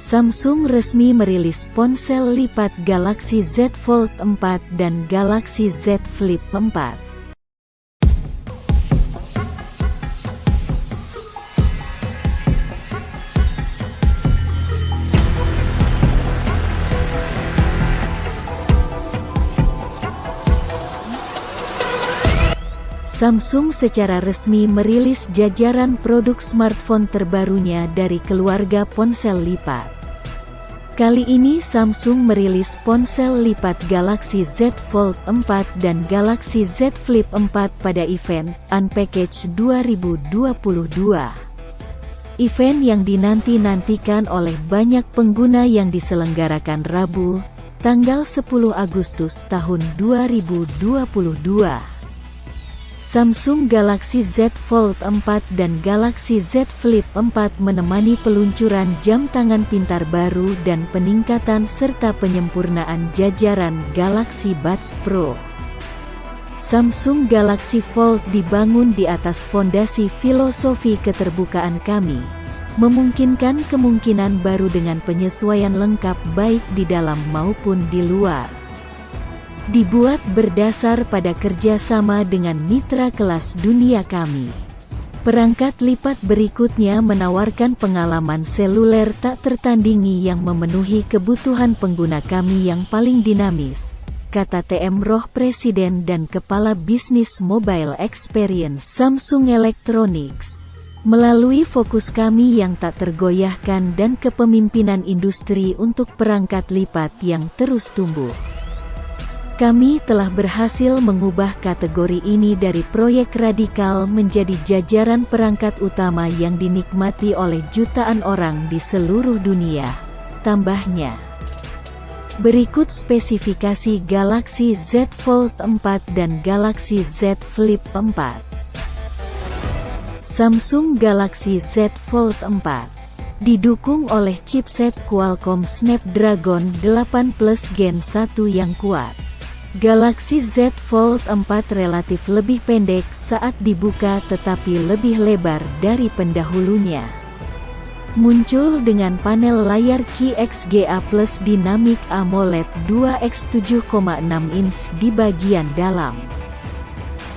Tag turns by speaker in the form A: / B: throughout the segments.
A: Samsung resmi merilis ponsel lipat Galaxy Z Fold 4 dan Galaxy Z Flip 4. Samsung secara resmi merilis jajaran produk smartphone terbarunya dari keluarga ponsel lipat. Kali ini Samsung merilis ponsel lipat Galaxy Z Fold 4 dan Galaxy Z Flip 4 pada event Unpackage 2022. Event yang dinanti-nantikan oleh banyak pengguna yang diselenggarakan Rabu, tanggal 10 Agustus tahun 2022. Samsung Galaxy Z Fold 4 dan Galaxy Z Flip 4 menemani peluncuran jam tangan pintar baru dan peningkatan serta penyempurnaan jajaran Galaxy Buds Pro. Samsung Galaxy Fold dibangun di atas fondasi filosofi keterbukaan kami, memungkinkan kemungkinan baru dengan penyesuaian lengkap baik di dalam maupun di luar. Dibuat berdasar pada kerjasama dengan mitra kelas dunia kami. Perangkat lipat berikutnya menawarkan pengalaman seluler tak tertandingi yang memenuhi kebutuhan pengguna kami yang paling dinamis, kata TM Roh Presiden dan Kepala Bisnis Mobile Experience Samsung Electronics. Melalui fokus kami yang tak tergoyahkan dan kepemimpinan industri untuk perangkat lipat yang terus tumbuh, kami telah berhasil mengubah kategori ini dari proyek radikal menjadi jajaran perangkat utama yang dinikmati oleh jutaan orang di seluruh dunia, tambahnya. Berikut spesifikasi Galaxy Z Fold 4 dan Galaxy Z Flip 4. Samsung Galaxy Z Fold 4 didukung oleh chipset Qualcomm Snapdragon 8 Plus Gen 1 yang kuat. Galaxy Z Fold 4 relatif lebih pendek saat dibuka tetapi lebih lebar dari pendahulunya. Muncul dengan panel layar QXGA Plus Dynamic AMOLED 2x 7,6 inch di bagian dalam,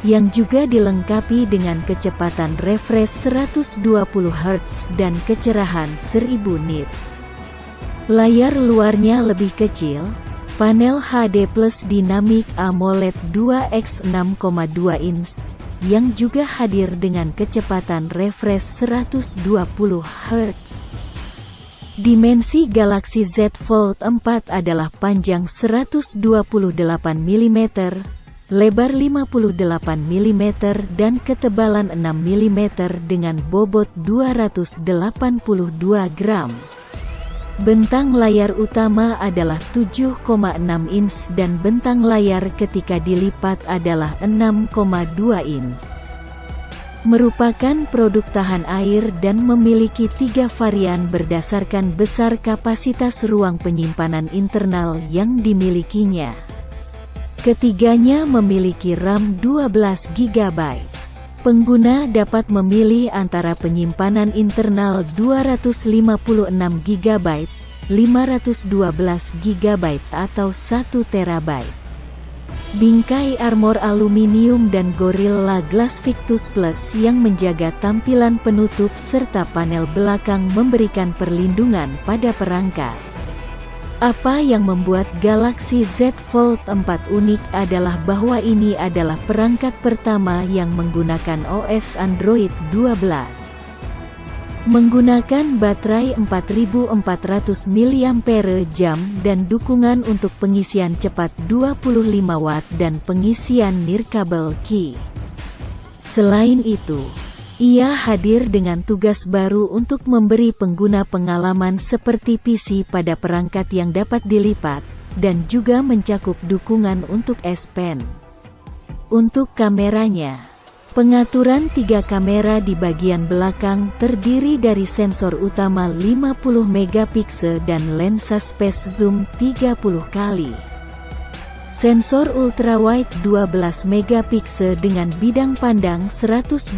A: yang juga dilengkapi dengan kecepatan refresh 120 Hz dan kecerahan 1000 nits. Layar luarnya lebih kecil. Panel HD Plus Dynamic AMOLED 2x 6,2 inch, yang juga hadir dengan kecepatan refresh 120 Hz. Dimensi Galaxy Z Fold 4 adalah panjang 128 mm, lebar 58 mm dan ketebalan 6 mm dengan bobot 282 gram. Bentang layar utama adalah 7,6 inch dan bentang layar ketika dilipat adalah 6,2 inch. Merupakan produk tahan air dan memiliki 3 varian berdasarkan besar kapasitas ruang penyimpanan internal yang dimilikinya. Ketiganya memiliki RAM 12 GB. Pengguna dapat memilih antara penyimpanan internal 256 GB, 512 GB atau 1 TB. Bingkai armor aluminium dan Gorilla Glass Victus Plus yang menjaga tampilan penutup serta panel belakang memberikan perlindungan pada perangkat. Apa yang membuat Galaxy Z Fold 4 unik adalah bahwa ini adalah perangkat pertama yang menggunakan OS Android 12. Menggunakan baterai 4400 mAh dan dukungan untuk pengisian cepat 25 Watt dan pengisian nirkabel Qi. Selain itu, ia hadir dengan tugas baru untuk memberi pengguna pengalaman seperti PC pada perangkat yang dapat dilipat, dan juga mencakup dukungan untuk S Pen. Untuk kameranya, pengaturan 3 kamera di bagian belakang terdiri dari sensor utama 50 megapiksel dan lensa space zoom 30 kali. Sensor ultrawide 12 megapiksel dengan bidang pandang 123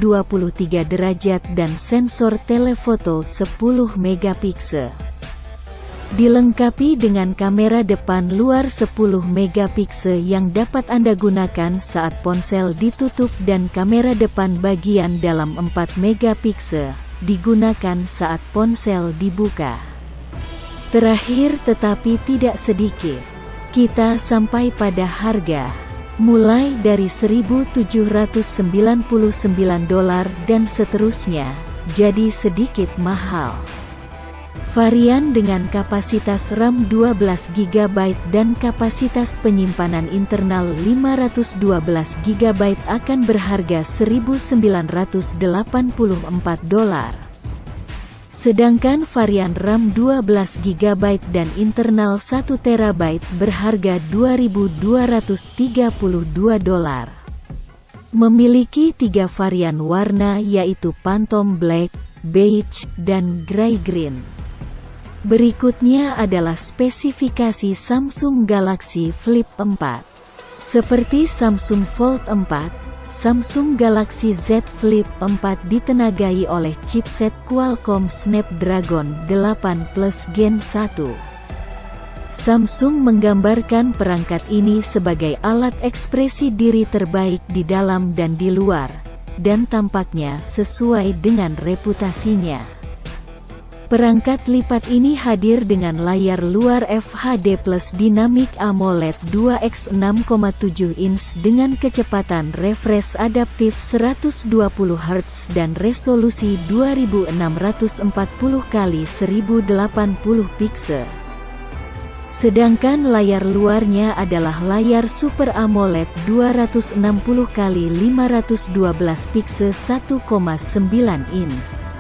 A: derajat dan sensor telefoto 10 megapiksel. Dilengkapi dengan kamera depan luar 10 megapiksel yang dapat Anda gunakan saat ponsel ditutup dan kamera depan bagian dalam 4 megapiksel digunakan saat ponsel dibuka. Terakhir tetapi tidak sedikit, kita sampai pada harga mulai dari $1.799 dan seterusnya, jadi sedikit mahal. Varian dengan kapasitas RAM 12 GB dan kapasitas penyimpanan internal 512 GB akan berharga $1.984. Sedangkan varian RAM 12 GB dan internal 1 TB berharga $2.232. Memiliki 3 varian warna yaitu Phantom Black, Beige, dan Grey Green. Berikutnya adalah spesifikasi Samsung Galaxy Flip 4. Seperti Samsung Fold 4, Samsung Galaxy Z Flip 4 ditenagai oleh chipset Qualcomm Snapdragon 8 Plus Gen 1. Samsung menggambarkan perangkat ini sebagai alat ekspresi diri terbaik di dalam dan di luar, dan tampaknya sesuai dengan reputasinya. Perangkat lipat ini hadir dengan layar luar FHD Plus Dynamic AMOLED 2x 6,7 inch dengan kecepatan refresh adaptif 120 Hz dan resolusi 2640 x 1080 pixel. Sedangkan layar luarnya adalah layar Super AMOLED 260 x 512 pixel 1,9 inch.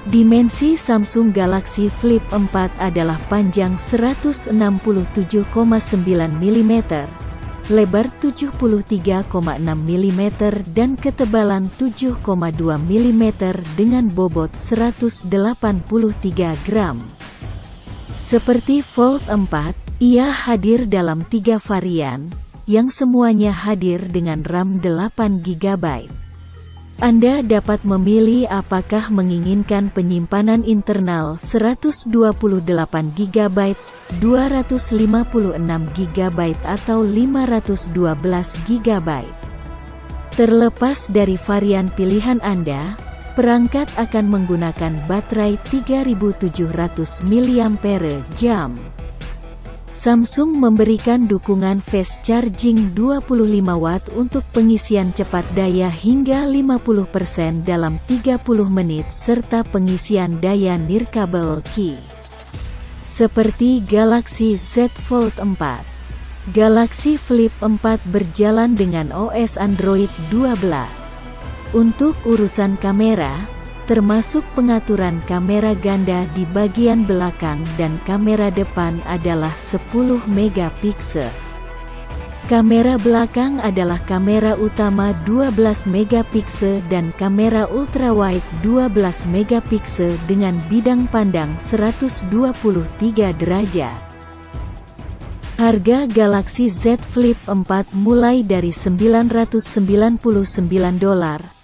A: Dimensi Samsung Galaxy Flip 4 adalah panjang 167,9 mm, lebar 73,6 mm dan ketebalan 7,2 mm dengan bobot 183 gram. Seperti Fold 4, ia hadir dalam 3 varian, yang semuanya hadir dengan RAM 8 GB. Anda dapat memilih apakah menginginkan penyimpanan internal 128 GB, 256 GB atau 512 GB. Terlepas dari varian pilihan Anda, perangkat akan menggunakan baterai 3700 mAh. Samsung memberikan dukungan fast charging 25 Watt untuk pengisian cepat daya hingga 50% dalam 30 menit serta pengisian daya nirkabel Qi. Seperti Galaxy Z Fold 4, Galaxy Flip 4 berjalan dengan OS Android 12. Untuk urusan kamera, termasuk pengaturan kamera ganda di bagian belakang dan kamera depan adalah 10 megapiksel. Kamera belakang adalah kamera utama 12 megapiksel dan kamera ultrawide 12 megapiksel dengan bidang pandang 123 derajat. Harga Galaxy Z Flip 4 mulai dari $999.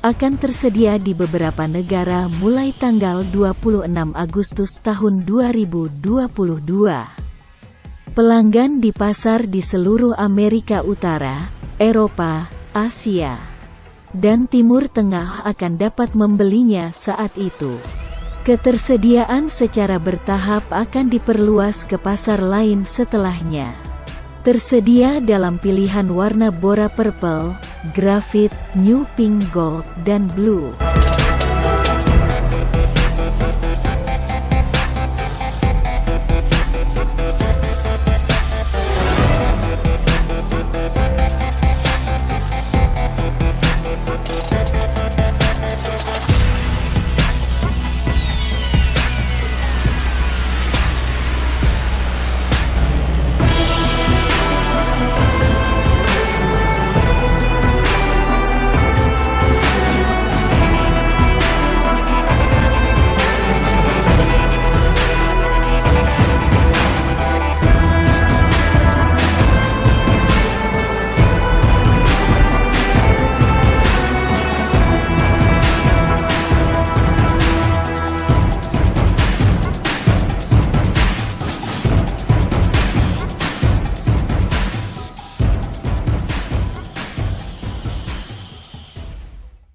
A: Akan tersedia di beberapa negara mulai tanggal 26 Agustus tahun 2022. Pelanggan di pasar di seluruh Amerika Utara, Eropa, Asia, dan Timur Tengah akan dapat membelinya saat itu. Ketersediaan secara bertahap akan diperluas ke pasar lain setelahnya. Tersedia dalam pilihan warna Bora Purple, Graphite, New Pink Gold, dan Blue.